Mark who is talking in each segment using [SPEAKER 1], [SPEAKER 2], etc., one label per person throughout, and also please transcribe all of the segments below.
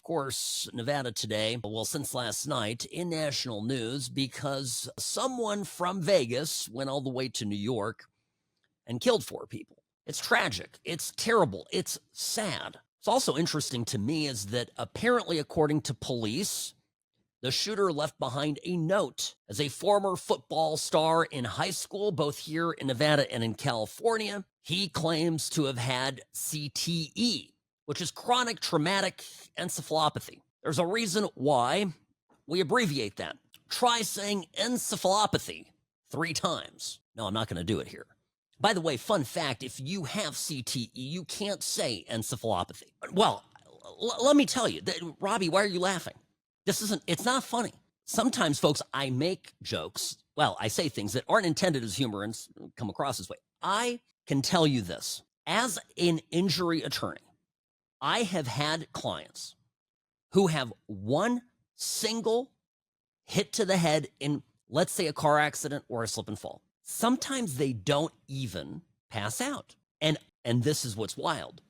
[SPEAKER 1] of course, Nevada today, well, since last night, in national news because someone from Vegas went all the way to New York and killed 4 people. It's tragic. It's terrible. It's sad. It's also interesting to me is that apparently, according to police, the shooter left behind a note. As a former football star in high school, both here in Nevada and in California, he claims to have had CTE, which is chronic traumatic encephalopathy. There's a reason why we abbreviate that. Try saying encephalopathy 3 times. No, I'm not going to do it here. By the way, fun fact, if you have CTE, you can't say encephalopathy. Well, let me tell you, Robbie, why are you laughing? It's not funny. Sometimes, folks, I make jokes. Well, I say things that aren't intended as humor and come across this way. I can tell you this. As an injury attorney, I have had clients who have one single hit to the head in, let's say, a car accident or a slip and fall. Sometimes they don't even pass out. And this is what's wild.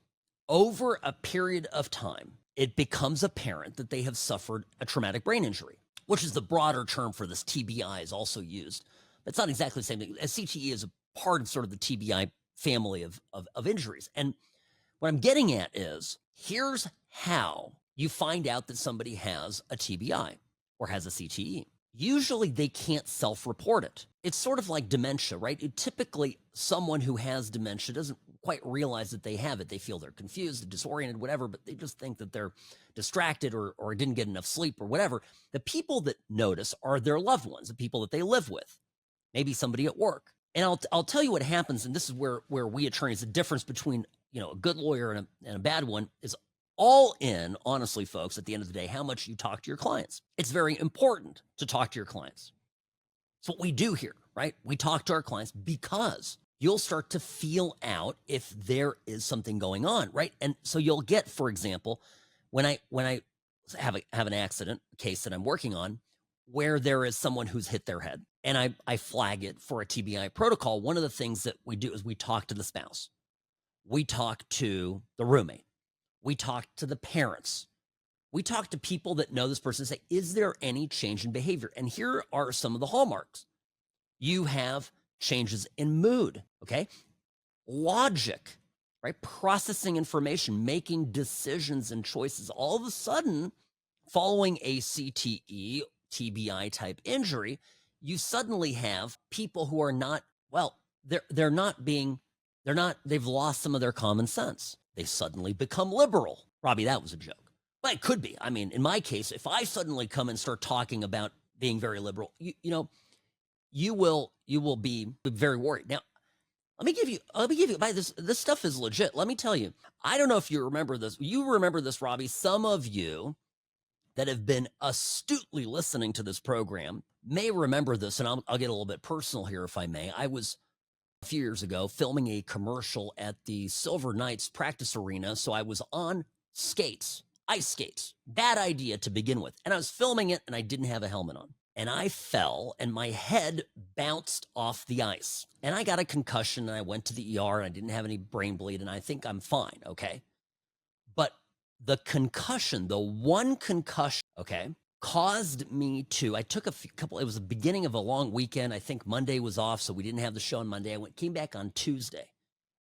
[SPEAKER 1] Over a period of time, it becomes apparent that they have suffered a traumatic brain injury, which is the broader term for this. TBI is also used. It's not exactly the same thing. CTE is a part of sort of the TBI family of injuries. And what I'm getting at is, here's how you find out that somebody has a TBI or has a CTE. Usually they can't self-report it. It's sort of like dementia, right? Typically, someone who has dementia doesn't quite realize that they have it. They feel they're confused, disoriented, whatever, but they just think that they're distracted or didn't get enough sleep or whatever. The people that notice are their loved ones, the people that they live with, maybe somebody at work. And I'll tell you what happens, and this is where we attorneys, the difference between a good lawyer and a bad one is all in, honestly, folks, at the end of the day, how much you talk to your clients. It's very important to talk to your clients. It's what we do here, right? We talk to our clients because you'll start to feel out if there is something going on, right? And so you'll get, for example, when I have an accident case that I'm working on where there is someone who's hit their head and I flag it for a TBI protocol, one of the things that we do is we talk to the spouse. We talk to the roommate. We talk to the parents. We talk to people that know this person and say, is there any change in behavior? And here are some of the hallmarks. You have changes in mood, okay? Logic, right? Processing information, making decisions and choices. All of a sudden, following a CTE, TBI type injury, you suddenly have people who are not, well, they've lost some of their common sense. They suddenly become liberal. Robbie, that was a joke. Well, it could be. I mean, in my case, if I suddenly come and start talking about being very liberal, you will be very worried. Now, let me give you, by this stuff is legit. Let me tell you, I don't know if you remember this. You remember this, Robbie. Some of you that have been astutely listening to this program may remember this, and I'll get a little bit personal here, if I may. I was a few years ago filming a commercial at the Silver Knights practice arena. So I was on skates, ice skates, bad idea to begin with. And I was filming it and I didn't have a helmet on. And I fell and my head bounced off the ice. And I got a concussion and I went to the ER and I didn't have any brain bleed and I think I'm fine, okay? But the concussion, the one concussion, okay, caused me to, I took couple, it was the beginning of a long weekend. I think Monday was off, so we didn't have the show on Monday. Came back on Tuesday.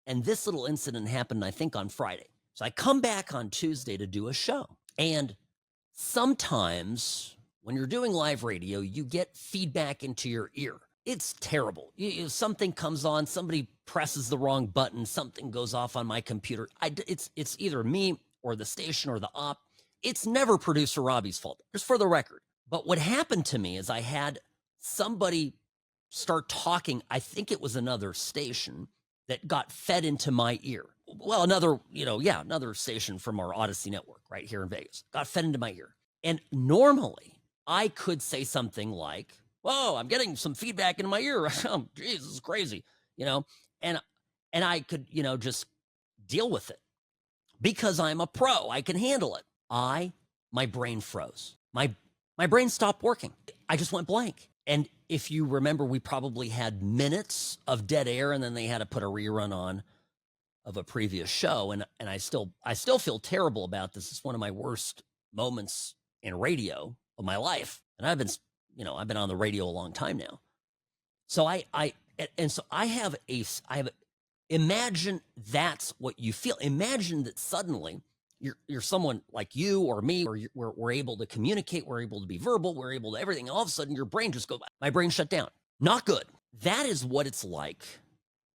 [SPEAKER 1] And this little incident happened, I think, on Friday. So I come back on Tuesday to do a show. And sometimes when you're doing live radio, you get feedback into your ear. It's terrible. Something comes on, somebody presses the wrong button, something goes off on my computer. It's either me or the station or the op. It's never producer Robbie's fault, just for the record. But what happened to me is I had somebody start talking. I think it was another station that got fed into my ear. Well, another station from our Odyssey network right here in Vegas got fed into my ear. And normally I could say something like, whoa, I'm getting some feedback in my ear. Oh, geez, this is crazy, and I could, just deal with it because I'm a pro. I can handle it. My brain froze. My brain stopped working. I just went blank. And if you remember, we probably had minutes of dead air and then they had to put a rerun on of a previous show. And I still feel terrible about this. It's one of my worst moments in radio of my life. And I've been on the radio a long time now. So I have imagine that's what you feel. Imagine that suddenly you're someone like you or me, or we're able to communicate, we're able to be verbal, we're able to everything. And all of a sudden your brain just goes, my brain shut down. Not good. That is what it's like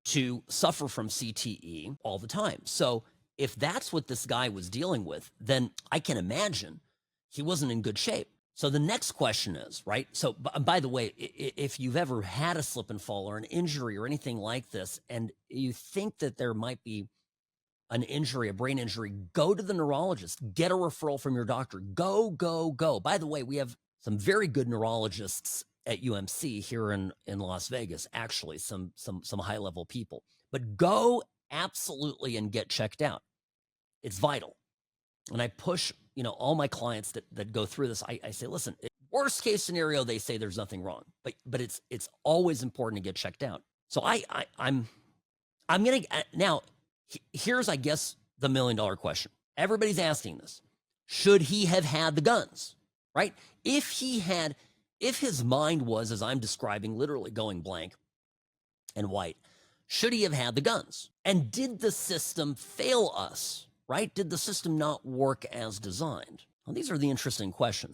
[SPEAKER 1] to suffer from CTE all the time. So if that's what this guy was dealing with, then I can imagine he wasn't in good shape. So the next question is, right? So by the way, if you've ever had a slip and fall or an injury or anything like this, and you think that there might be an injury, a brain injury, go to the neurologist, get a referral from your doctor. Go, go, go. By the way, we have some very good neurologists at UMC here in Las Vegas, actually, some high-level people. But go absolutely and get checked out. It's vital. And I push, all my clients that go through this, I say, listen, worst case scenario, they say there's nothing wrong, but it's always important to get checked out. So I'm going to, now, here's, I guess, the $1 million question. Everybody's asking this. Should he have had the guns, right? If his mind was, as I'm describing, literally going blank and white, should he have had the guns? And did the system fail us, right? Did the system not work as designed? Well, these are the interesting questions.